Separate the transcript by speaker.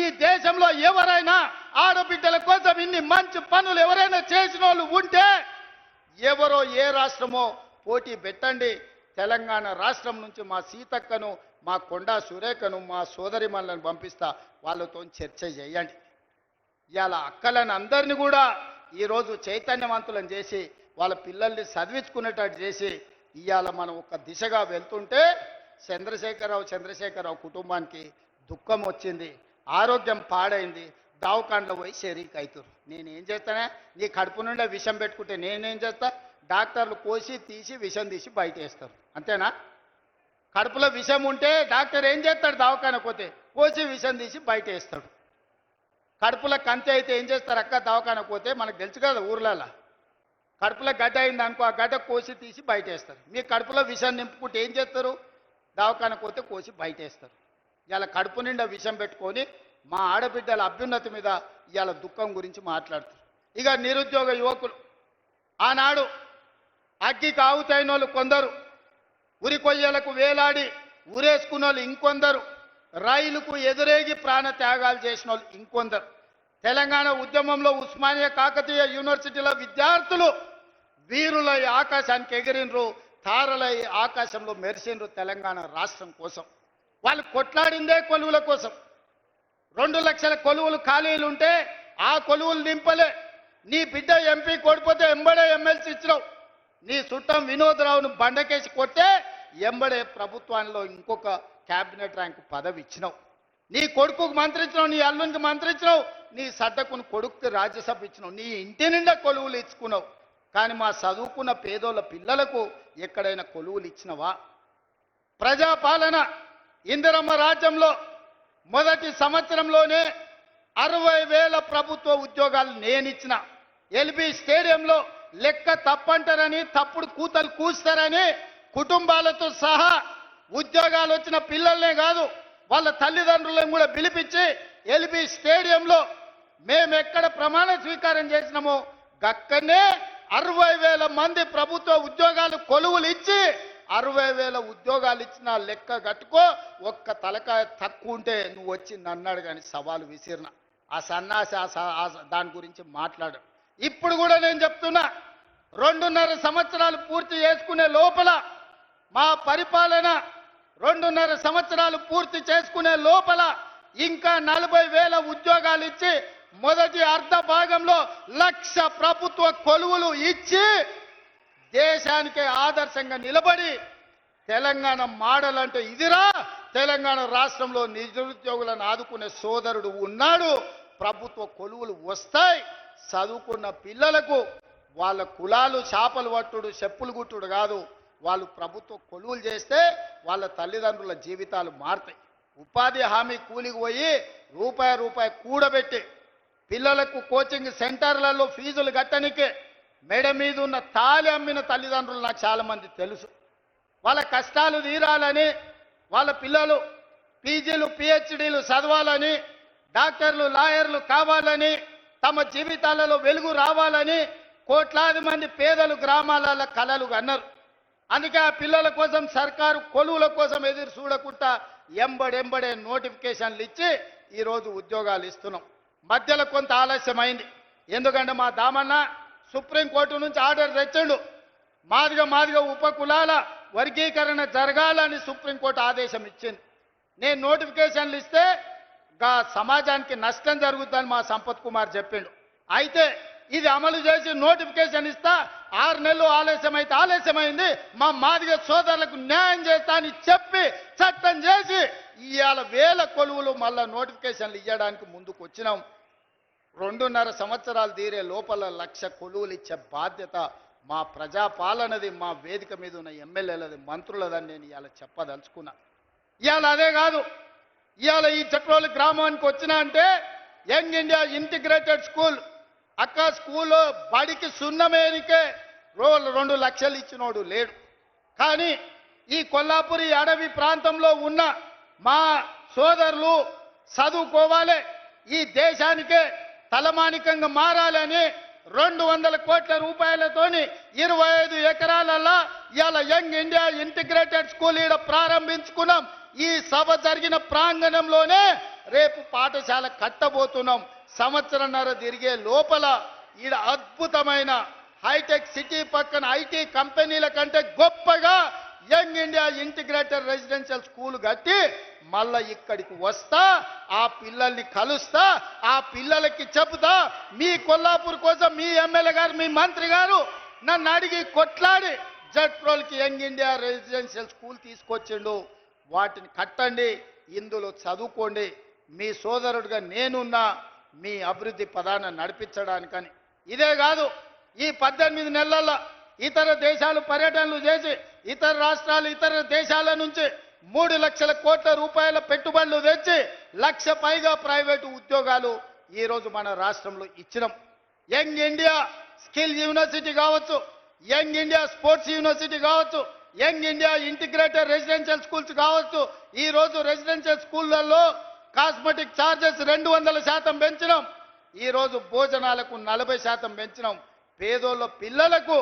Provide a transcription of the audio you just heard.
Speaker 1: ఈ దేశంలో ఎవరైనా ఆడబిడ్డల కోసం ఇన్ని మంచి పనులు ఎవరైనా చేసిన వాళ్ళు ఉంటే ఎవరో ఏ రాష్ట్రమో పోటీ పెట్టండి. తెలంగాణ రాష్ట్రం నుంచి మా సీతక్కను, మా కొండా సురేఖను, మా సోదరిమణులను పంపిస్తా, వాళ్ళతో చర్చ చేయండి. ఇవాళ అక్కలను అందరినీ కూడా ఈరోజు చైతన్యవంతులను చేసి వాళ్ళ పిల్లల్ని చదివించుకునేటట్టు చేసి ఇవాళ మనం ఒక దిశగా వెళ్తుంటే చంద్రశేఖరరావు కుటుంబానికి దుఃఖం వచ్చింది, ఆరోగ్యం పాడైంది, దావకాండ్లో పోయి షరీక్ అవుతారు. నేనేం చేస్తానే? నీ కడుపు నుండి విషం పెట్టుకుంటే నేనేం చేస్తా? డాక్టర్లు కోసి తీసి విషం తీసి బయట వేస్తారు, అంతేనా? కడుపులో విషం ఉంటే డాక్టర్ ఏం చేస్తాడు? దవాఖానకు పోతే కోసి విషం తీసి బయట వేస్తాడు. కడుపులో కంతి అయితే ఏం చేస్తారు అక్క? దవాఖానకు పోతే మనకు తెలుసు కదా, ఊర్లలో కడుపులో గడ్డ అయింది అనుకో, ఆ గడ్డ కోసి తీసి బయట వేస్తారు. మీ కడుపులో విషం నింపుకుంటే ఏం చేస్తారు? దవాఖానకు పోతే కోసి బయట వేస్తారు. ఇవాళ కడుపు నిండా విషం పెట్టుకొని మా ఆడబిడ్డల అభ్యున్నతి మీద ఇవాళ దుఃఖం గురించి మాట్లాడుతారు. ఇక నిరుద్యోగ యువకులు ఆనాడు అగ్గికి ఆవుతైన వాళ్ళు కొందరు, ఉరి కొయ్యలకు వేలాడి ఊరేసుకున్న వాళ్ళు ఇంకొందరు, రైలుకు ఎదురేగి ప్రాణ త్యాగాలు చేసిన వాళ్ళు ఇంకొందరు. తెలంగాణ ఉద్యమంలో ఉస్మానియా కాకతీయ యూనివర్సిటీల విద్యార్థులు వీరులై ఆకాశానికి ఎగిరినరు, తారలై ఆకాశంలో మెరిసినరు తెలంగాణ రాష్ట్రం కోసం. వాళ్ళు కొట్లాడిందే కొలువుల కోసం. 2 లక్షల కొలువులు ఖాళీలు ఉంటే ఆ కొలువులు నింపలే. నీ బిడ్డ ఎంపీ కొడిపోతే ఎంబడే ఎమ్మెల్సీ ఇచ్చినావు. నీ చుట్టం వినోద్రావును బండకేసి కొట్టే ఎంబడే ప్రభుత్వంలో ఇంకొక క్యాబినెట్ ర్యాంకు పదవి ఇచ్చినావు. నీ కొడుకుకు మంత్రించినావు, నీ అల్లునికి మంత్రించినావు, నీ సడ్డకుని కొడుకుకి రాజ్యసభ ఇచ్చినావు, నీ ఇంటి నిండా కొలువులు ఇచ్చుకున్నావు. కానీ మా చదువుకున్న పేదోళ్ళ పిల్లలకు ఎక్కడైనా కొలువులు ఇచ్చినవా? ప్రజాపాలన ఇందిరమ్మ రాజ్యంలో మొదటి సంవత్సరంలోనే 60,000 ప్రభుత్వ ఉద్యోగాలు నేనిచ్చిన. ఎల్బీ స్టేడియంలో లెక్క తప్పంటారని, తప్పుడు కూతలు కూస్తారని కుటుంబాలతో సహా ఉద్యోగాలు వచ్చిన పిల్లల్నే కాదు వాళ్ళ తల్లిదండ్రులను కూడా పిలిపించి ఎల్బీ స్టేడియంలో మేము ఎక్కడ ప్రమాణ స్వీకారం చేసినామో గక్కనే 60,000 మంది ప్రభుత్వ ఉద్యోగాలు కొలువులు ఇచ్చి 60,000 ఉద్యోగాలు ఇచ్చిన లెక్క కట్టుకో. ఒక్క తలకాయ తక్కువ ఉంటే నువ్వు వచ్చి నన్నాడు కానీ సవాలు విసిరిన ఆ సన్నాసి దాని గురించి మాట్లాడు. ఇప్పుడు కూడా నేను చెప్తున్నా, 2.5 సంవత్సరాలు పూర్తి చేసుకునే లోపల మా పరిపాలన 2.5 సంవత్సరాలు పూర్తి చేసుకునే లోపల ఇంకా 40,000 ఉద్యోగాలు ఇచ్చి మొదటి అర్ధ భాగంలో 1,00,000 ప్రభుత్వ కొలువులు ఇచ్చి దేశానికి ఆదర్శంగా నిలబడి తెలంగాణ మోడల్ అంటే ఇదిరా, తెలంగాణ రాష్ట్రంలో నిరుద్యోగులను ఆదుకునే సోదరుడు ఉన్నాడు, ప్రభుత్వ కొలువులు వస్తాయి, చదువుకున్న పిల్లలకు వాళ్ళ కులాలు చేపలు పట్టుడు చెప్పులు గుట్టుడు కాదు, వాళ్ళు ప్రభుత్వ కొలువులు చేస్తే వాళ్ళ తల్లిదండ్రుల జీవితాలు మారుతాయి. ఉపాధి హామీ కూలికి పోయి రూపాయి కూడబెట్టి పిల్లలకు కోచింగ్ సెంటర్లలో ఫీజులు కట్టనికే మెడ మీద ఉన్న తాలి అమ్మిన తల్లిదండ్రులు నాకు చాలామంది తెలుసు. వాళ్ళ కష్టాలు తీరాలని, వాళ్ళ పిల్లలు పీజీలు పిహెచ్డీలు చదవాలని, డాక్టర్లు లాయర్లు కావాలని, తమ జీవితాలలో వెలుగు రావాలని కోట్లాది మంది పేదలు గ్రామాలలో కలలు కన్నారు. అందుకే ఆ పిల్లల కోసం సర్కారు కొలువుల కోసం ఎదురు చూడకుండా ఎంబడెంబడే నోటిఫికేషన్లు ఇచ్చి ఈరోజు ఉద్యోగాలు ఇస్తున్నాం. మధ్యలో కొంత ఆలస్యమైంది, ఎందుకంటే మా దామన్న సుప్రీంకోర్టు నుంచి ఆర్డర్ తెచ్చిండు. మాదిగ ఉపకులాల వర్గీకరణ జరగాలని సుప్రీంకోర్టు ఆదేశం ఇచ్చింది. నేను నోటిఫికేషన్లు ఇస్తే సమాజానికి నష్టం జరుగుతుందని మా సంపత్ కుమార్ చెప్పిండు. అయితే ఇది అమలు చేసి నోటిఫికేషన్ ఇస్తా, 6 నెలలు ఆలస్యమైంది, మా మాదిగ సోదరులకు న్యాయం చేస్తా అని చెప్పి చట్టం చేసి ఇవాళ 1000 కొలువులు మళ్ళా నోటిఫికేషన్లు ఇవ్వడానికి ముందుకు వచ్చినాం. 2.5 సంవత్సరాలు తీరే లోపల 1,00,000 కొలువులు ఇచ్చే బాధ్యత మా ప్రజాపాలనది, మా వేదిక మీద ఉన్న ఎమ్మెల్యేలది, మంత్రులదని నేను ఇవాళ చెప్పదలుచుకున్నా. ఇవాళ అదే కాదు, ఇవాళ ఈ చట్రోలు గ్రామానికి వచ్చినా అంటే యంగ్ ఇండియా ఇంటిగ్రేటెడ్ స్కూల్ అక్క స్కూల్లో బడికి సున్నమేనికే 2 లక్షలు ఇచ్చినోడు లేడు. కానీ ఈ కొల్లాపురి అడవి ప్రాంతంలో ఉన్న మా సోదరులు చదువుకోవాలి, ఈ దేశానికే తలమానికంగా మారాలని 200 కోట్ల రూపాయలతోని 25 ఎకరాలలో ఇవాళ యంగ్ ఇండియా ఇంటిగ్రేటెడ్ స్కూల్ ఈడ ప్రారంభించుకున్నాం. ఈ సభ జరిగిన ప్రాంగణంలోనే రేపు పాఠశాల కట్టబోతున్నాం. సంవత్సరంన్నర తిరిగే లోపల ఈడ అద్భుతమైన హైటెక్ సిటీ పక్కన ఐటీ కంపెనీల కంటే గొప్పగా young India integrated residential school కట్టి మళ్ళా ఇక్కడికి వస్తా, ఆ పిల్లల్ని కలుస్తా, ఆ పిల్లలకి చెబుతా. మీ కొల్లాపూర్ కోసం మీ ఎమ్మెల్యే గారు, మీ మంత్రి గారు నన్ను అడిగి కొట్లాడి జడ్ప్రోల్కి యంగ్ ఇండియా రెసిడెన్షియల్ స్కూల్ తీసుకొచ్చిండు. వాటిని కట్టండి, ఇందులో చదువుకోండి. మీ సోదరుడిగా నేనున్నా మీ అభివృద్ధి పదాన్ని నడిపించడానికని. ఇదే కాదు, ఈ 18 నెలల్లో ఇతర దేశాలు పర్యటనలు చేసి ఇతర రాష్ట్రాలు ఇతర దేశాల నుంచి 3 లక్షల కోట్ల రూపాయల పెట్టుబడులు తెచ్చి 1,00,000 పైగా ప్రైవేటు ఉద్యోగాలు ఈరోజు మన రాష్ట్రంలో ఇచ్చినాం. యంగ్ ఇండియా స్కిల్ యూనివర్సిటీ కావచ్చు, యంగ్ ఇండియా స్పోర్ట్స్ యూనివర్సిటీ కావచ్చు, young India integrated residential schools కావచ్చు. ఈరోజు రెసిడెన్షియల్ స్కూళ్లలో కాస్మెటిక్ ఛార్జెస్ 200% పెంచినాం. ఈరోజు భోజనాలకు 40% పెంచినాం. పేదోళ్ళ పిల్లలకు